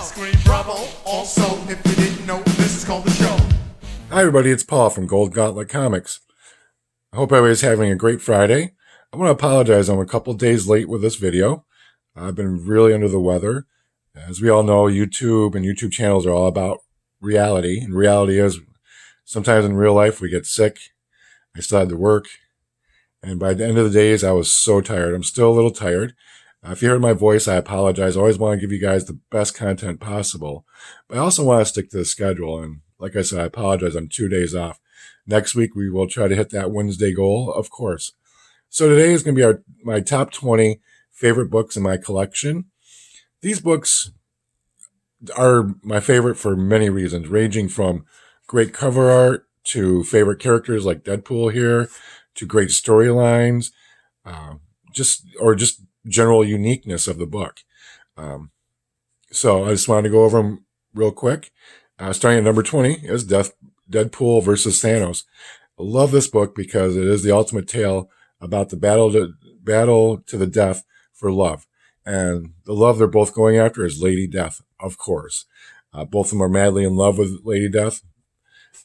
scream bravo. Also, if you didn't know, this is called the show. Hi everybody, it's Paul from Gauntlet Comics. I hope everybody's having a great Friday. I want to apologize, I'm a couple days late with this video. I've been really under the weather. As we all know, YouTube and YouTube channels are all about reality. And reality is, sometimes in real life we get sick. I still had to work. And by the end of the days, I was so tired. I'm still a little tired. If you heard my voice, I apologize. I always want to give you guys the best content possible. But I also want to stick to the schedule. And like I said, I apologize. I'm 2 days off. Next week, we will try to hit that Wednesday goal, of course. So today is going to be my top 20 favorite books in my collection. These books are my favorite for many reasons, ranging from great cover art to favorite characters like Deadpool here, to great storylines, just general uniqueness of the book. So I just wanted to go over them real quick. Starting at number 20 is Deadpool versus Thanos. I love this book because it is the ultimate tale about the battle to the death for love. And the love they're both going after is Lady Death, of course. Both of them are madly in love with Lady Death.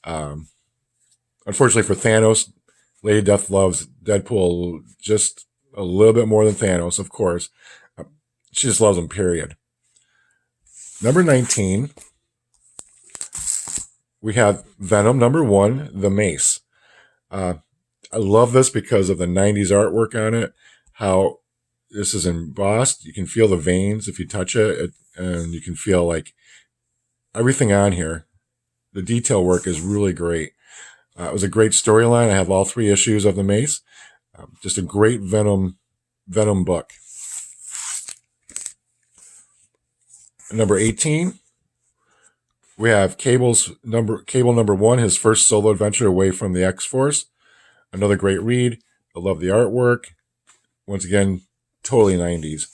Unfortunately for Thanos, Lady Death loves Deadpool just a little bit more than Thanos, of course. She just loves him, period. Number 19, we have Venom, number 1, The Mace. I love this because of the 90s artwork on it, how this is embossed. You can feel the veins if you touch it, and you can feel like everything on here. The detail work is really great. It was a great storyline. I have all 3 issues of The Mace. Just a great Venom book. Number 18, we have Cable number 1, his first solo adventure away from the X-Force. Another great read. I love the artwork. Once again, totally 90s.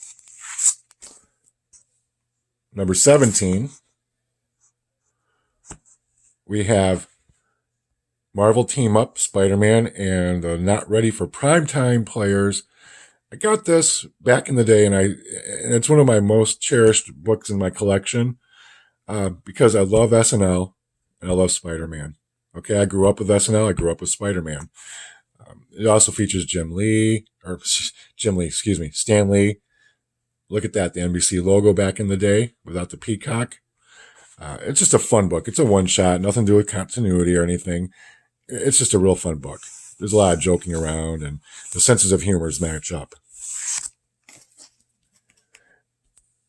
Number 17, we have Marvel Team Up, Spider-Man, and Not Ready for Primetime Players. I got this back in the day, and it's one of my most cherished books in my collection because I love SNL and I love Spider-Man. Okay, I grew up with SNL, I grew up with Spider-Man. It also features Stan Lee. Look at that, the NBC logo back in the day without the peacock. It's just a fun book. It's a one-shot, nothing to do with continuity or anything. It's just a real fun book. There's a lot of joking around, and the senses of humor match up.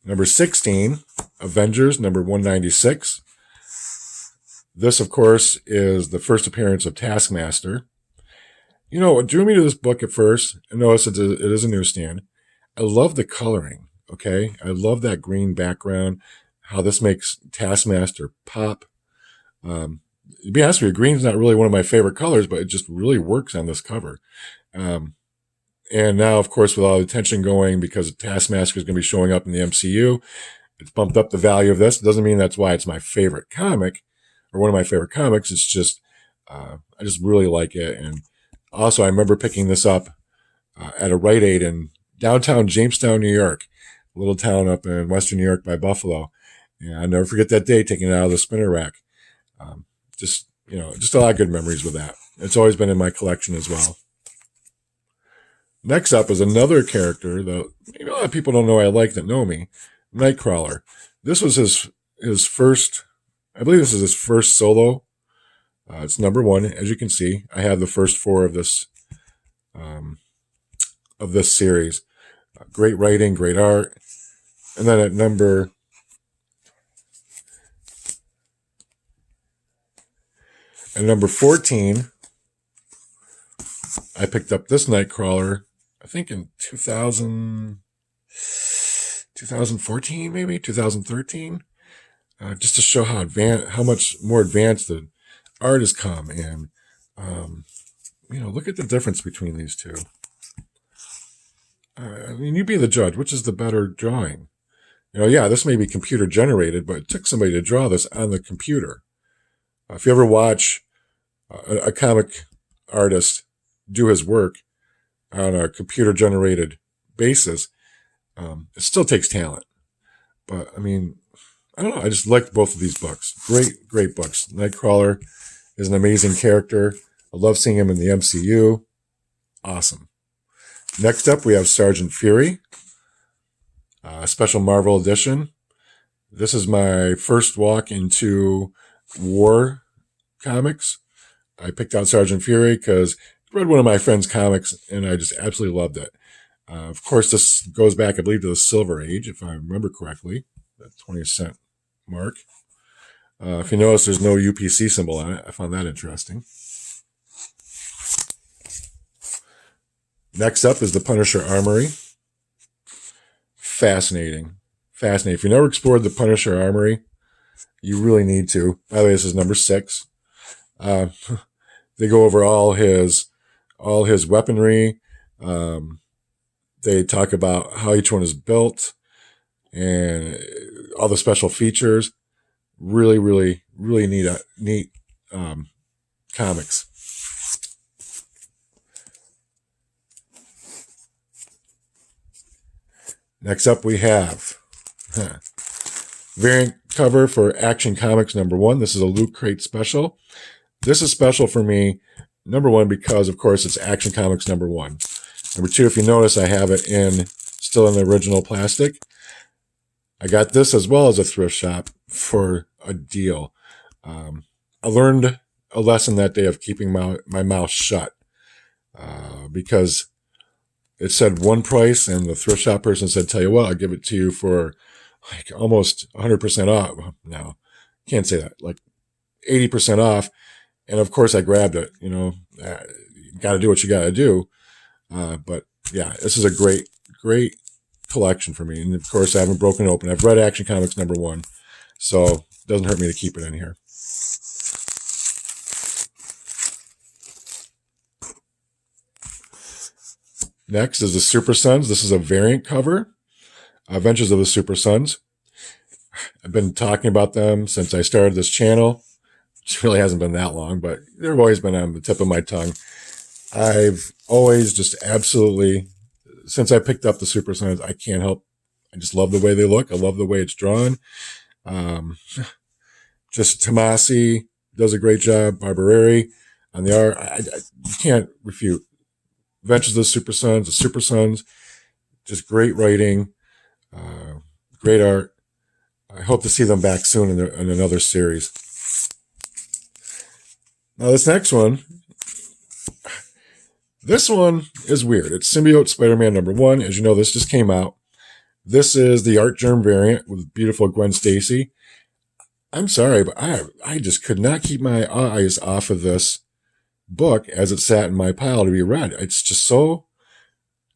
Number 16, Avengers, number 196. This, of course, is the first appearance of Taskmaster. You know, what drew me to this book at first, and notice it is a newsstand. I love the coloring, okay? I love that green background, how this makes Taskmaster pop. To be honest with you, green's not really one of my favorite colors, but it just really works on this cover. And now, of course, with all the attention going because Taskmaster is going to be showing up in the MCU, it's bumped up the value of this. It doesn't mean that's why it's my favorite comic or one of my favorite comics. It's just, I just really like it. And also, I remember picking this up at a Rite Aid in downtown Jamestown, New York, a little town up in western New York by Buffalo. And I'll never forget that day taking it out of the spinner rack. Just a lot of good memories with that. It's always been in my collection as well. Next up is another character that maybe a lot of people don't know I like that know me, Nightcrawler. This was his first, I believe this is his first solo. It's number 1, as you can see. I have the first 4 of this series. Great writing, great art. And then at number 14, I picked up this Nightcrawler, I think in 2014, maybe 2013, just to show how much more advanced the art has come. And, look at the difference between these two. You be the judge. Which is the better drawing? This may be computer generated, but it took somebody to draw this on the computer. If you ever watch a comic artist do his work on a computer generated basis, it still takes talent. But I don't know. I just liked both of these books. Great books. Nightcrawler is an amazing character. I love seeing him in the MCU. Awesome. Next up, we have Sergeant Fury, special Marvel edition. This is my first walk into war comics. I picked out Sergeant Fury because I read one of my friend's comics and I just absolutely loved it. Of course, this goes back, I believe, to the Silver Age, if I remember correctly, the 20th mark. If you notice, there's no UPC symbol on it. I found that interesting. Next up is the Punisher Armory. Fascinating. If you never explored the Punisher Armory, you really need to. By the way, this is number 6. They go over all his weaponry. They talk about how each one is built and all the special features. Really neat comics. Next up, we have variant cover for Action Comics number 1. This is a Loot Crate special. This is special for me, number 1, because, of course, it's Action Comics number 1. Number 2, if you notice, I have it still in the original plastic. I got this as well as a thrift shop for a deal. I learned a lesson that day of keeping my mouth shut because it said one price, and the thrift shop person said, "Tell you what, I'll give it to you for like almost 100% off." No, can't say that. Like 80% off. And of course, I grabbed it. You got to do what you got to do. But yeah, this is a great collection for me. And of course, I haven't broken it open. I've read Action Comics number 1, so it doesn't hurt me to keep it in here. Next is the Super Sons. This is a variant cover. Adventures of the Super Sons. I've been talking about them since I started this channel. It really hasn't been that long, but they've always been on the tip of my tongue. I've always just absolutely, since I picked up the Super Sons, I can't help. I just love the way they look. I love the way it's drawn. Just Tomasi does a great job. Barbareri on the art. You can't refute. Adventures of the Super Sons, just great writing, great art. I hope to see them back soon in another series. Now this next one, is weird. It's Symbiote Spider-Man number 1. As you know, this just came out. This is the Art Germ variant with beautiful Gwen Stacy. I'm sorry, but I just could not keep my eyes off of this book as it sat in my pile to be read. It's just so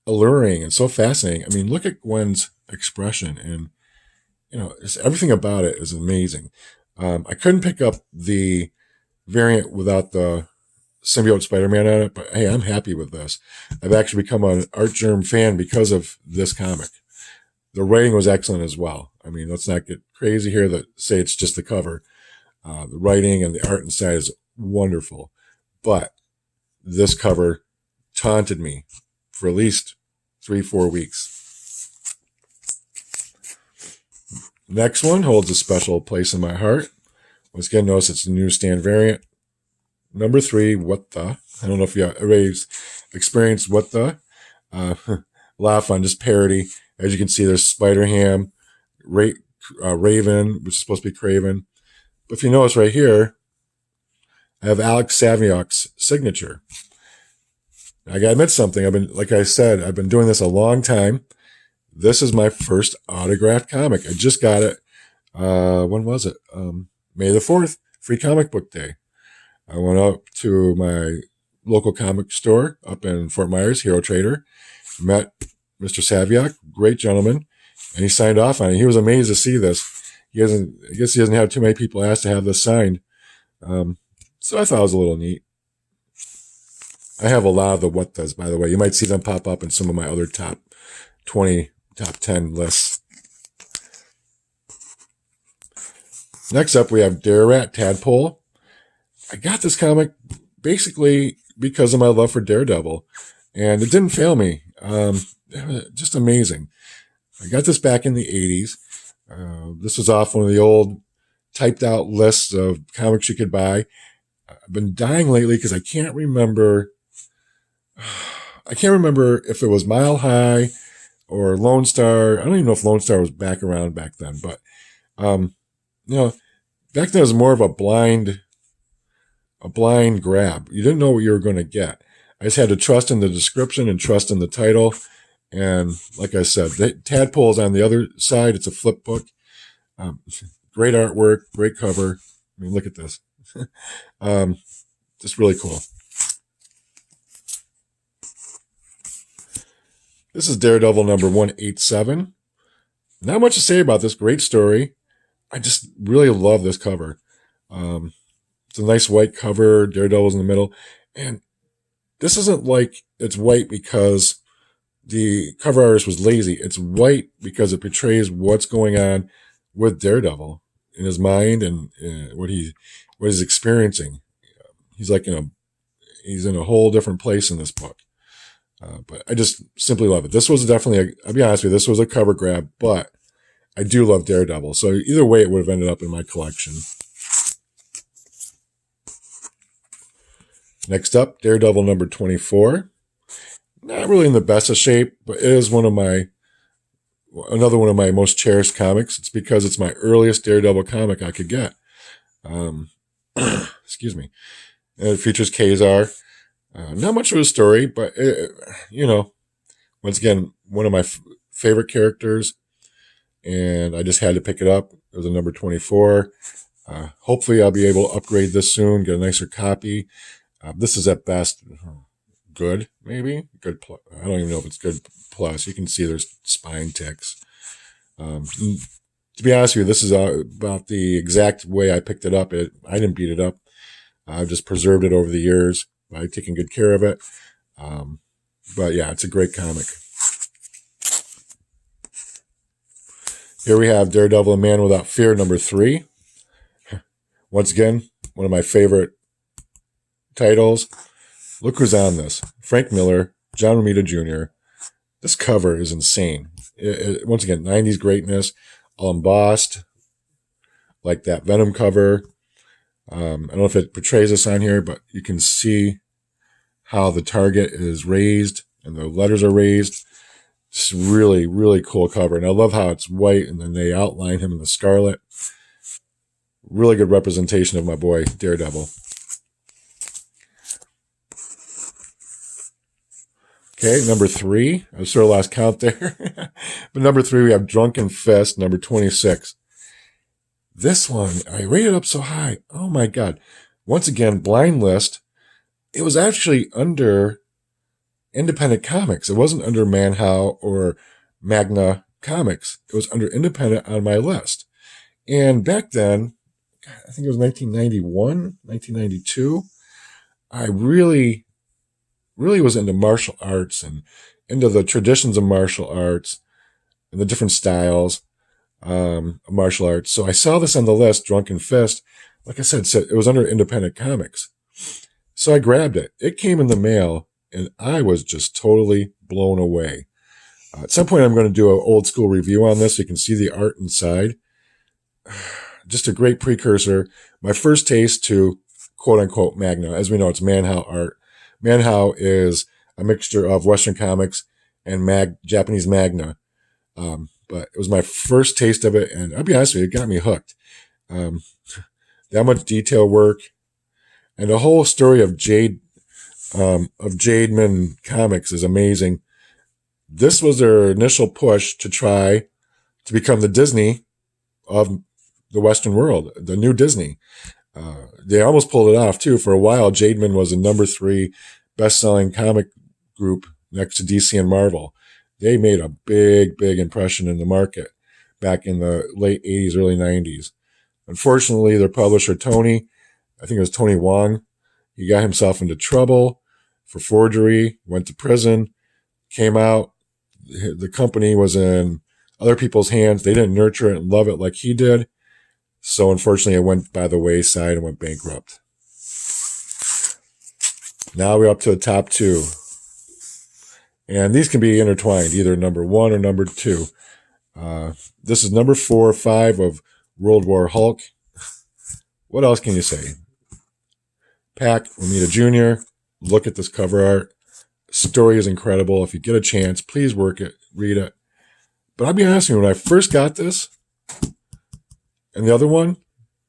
alluring and so fascinating. I mean, look at Gwen's expression, and everything about it is amazing. I couldn't pick up the variant without the Symbiote Spider-Man on it, but hey, I'm happy with this. I've actually become an Art Germ fan because of this comic. The writing was excellent as well. I mean, let's not get crazy here that say it's just the cover. The writing and the art inside is wonderful. But this cover taunted me for at least 3-4 weeks. Next one holds a special place in my heart. Once again, notice it's a newsstand variant. Number 3, What the? I don't know if you already experienced What the. A lot of fun, just parody. As you can see, there's Spider-Ham, Raven, which is supposed to be Craven. But if you notice right here, I have Alex Saviok's signature. I gotta admit something. Like I said, I've been doing this a long time. This is my first autographed comic. I just got it. When was it? May the 4th, Free Comic Book Day. I went up to my local comic store up in Fort Myers, Hero Trader, met Mr. Saviok, great gentleman, and he signed off on it. He was amazed to see this. I guess he doesn't have too many people asked to have this signed. So I thought it was a little neat. I have a lot of the What Does, by the way. You might see them pop up in some of my other top 20, top 10 lists. Next up, we have Dare Rat Tadpole. I got this comic basically because of my love for Daredevil, and it didn't fail me. Just amazing. I got this back in the 80s. This was off one of the old typed out lists of comics you could buy. I've been dying lately because I can't remember if it was Mile High or Lone Star. I don't even know if Lone Star was back around back then, but back then it was more of a blind grab. You didn't know what you were going to get. I just had to trust in the description and trust in the title. And like I said, the Tadpole's on the other side. It's a flip book. Great artwork, great cover. I mean, look at this. Just really cool. This is Daredevil number 187. Not much to say about this. Great story. I just really love this cover. It's a nice white cover. Daredevil's in the middle. And this isn't like it's white because the cover artist was lazy. It's white because it portrays what's going on with Daredevil in his mind and what he's experiencing. He's like he's in a whole different place in this book. But I just simply love it. This was definitely, I'll be honest with you, this was a cover grab, but I do love Daredevil. So either way, it would have ended up in my collection. Next up, Daredevil number 24. Not really in the best of shape, but it is another one of my most cherished comics. It's because it's my earliest Daredevil comic I could get. Excuse me. And it features Ka-zar. Not much of a story, but once again, one of my favorite characters, and I just had to pick it up. It was a number 24. Hopefully I'll be able to upgrade this soon, get a nicer copy. This is at best good, maybe good. I don't even know if it's good plus. You can see there's spine ticks. To be honest with you, this is about the exact way I picked it up. I didn't beat it up. I've just preserved it over the years by taking good care of it. But yeah, it's a great comic. Here we have Daredevil, A Man Without Fear, number 3. Once again, one of my favorite titles. Look who's on this. Frank Miller, John Romita Jr. This cover is insane. Once again, 90s greatness, all embossed, like that Venom cover. I don't know if it portrays this on here, but you can see how the target is raised and the letters are raised. It's really, really cool cover. And I love how it's white and then they outline him in the scarlet. Really good representation of my boy, Daredevil. Okay, number 3. I sort of lost count there. But number 3, we have Drunken Fist, number 26. This one, I rated up so high. Oh my God. Once again, blind list. It was actually under Independent Comics. It wasn't under Manhow or Magna Comics. It was under Independent on my list. And back then, I think it was 1991, 1992, I really was into martial arts and into the traditions of martial arts and the different styles of martial arts. So I saw this on the list, Drunken Fist. Like I said, it was under Independent Comics. So I grabbed it. It came in the mail, and I was just totally blown away. At some point, I'm going to do an old school review on this so you can see the art inside. Just a great precursor. My first taste to quote-unquote Magna. As we know, it's Manhow art. Manhow is a mixture of Western comics and Japanese Magna. But it was my first taste of it, and I'll be honest with you, it got me hooked. That much detail work, and the whole story of Jademan Comics is amazing. This was their initial push to try to become the Disney of the Western world, the new Disney. They almost pulled it off, too. For a while, Jademan was the number 3 best-selling comic group next to DC and Marvel. They made a big, big impression in the market back in the late 80s, early 90s. Unfortunately, their publisher, Tony, I think it was Tony Wong, he got himself into trouble for forgery, went to prison, came out. The company was in other people's hands. They didn't nurture it and love it like he did. So unfortunately, it went by the wayside and went bankrupt. Now we're up to the top 2. And these can be intertwined, either number 1 or number 2. This is number 4 or 5 of World War Hulk. What else can you say? Pac, Romita Jr., look at this cover art. Story is incredible. If you get a chance, please work it, read it. But I'll be honest with you, when I first got this and the other one,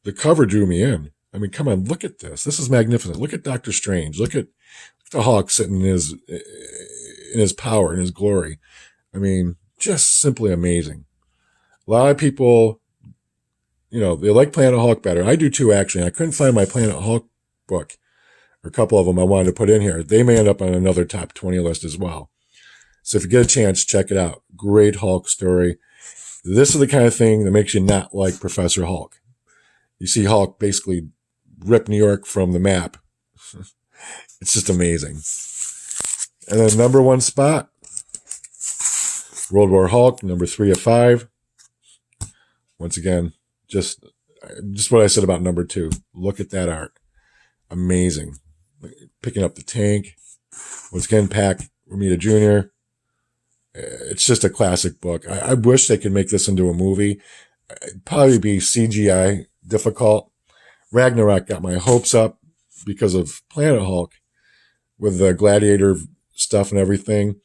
the cover drew me in. I mean, come on, look at this. This is magnificent. Look at Doctor Strange. Look at the Hulk sitting in his power, in his glory. I mean, just simply amazing. A lot of people, they like Planet Hulk better. I do too, actually. I couldn't find my Planet Hulk book, or a couple of them I wanted to put in here. They may end up on another top 20 list as well. So if you get a chance, check it out. Great Hulk story. This is the kind of thing that makes you not like Professor Hulk. You see Hulk basically rip New York from the map. It's just amazing. And then number 1 spot, World War Hulk, number 3 of 5. Once again, just what I said about number 2. Look at that art. Amazing. Picking up the tank. Once again, Pac, Romita Jr. It's just a classic book. I wish they could make this into a movie. It'd probably be CGI difficult. Ragnarok got my hopes up because of Planet Hulk with the gladiator stuff and everything.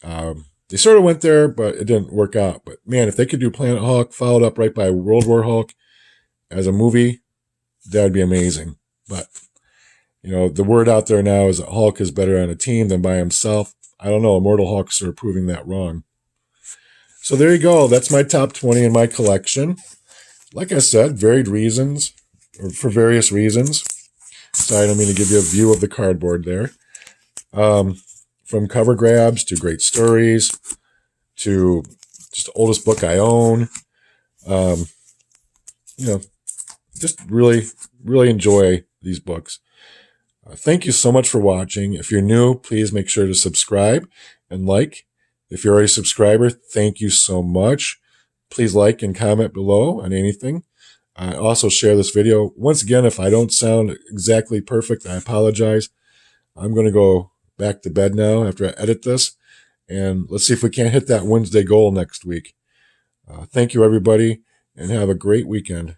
They sort of went there, but it didn't work out. But man, if they could do Planet Hulk followed up right by World War Hulk as a movie, that would be amazing. But, the word out there now is that Hulk is better on a team than by himself. I don't know. Immortal Hulks are proving that wrong. So there you go. That's my top 20 in my collection. Like I said, varied reasons, or for various reasons. Sorry, I don't mean to give you a view of the cardboard there. From cover grabs to great stories to just the oldest book I own. Just really, really enjoy these books. Thank you so much for watching. If you're new, please make sure to subscribe and like. If you're already a subscriber, thank you so much. Please like and comment below on anything. Also share this video. Once again, if I don't sound exactly perfect, I apologize. I'm going to go back to bed now after I edit this. And let's see if we can't hit that Wednesday goal next week. Thank you, everybody, and have a great weekend.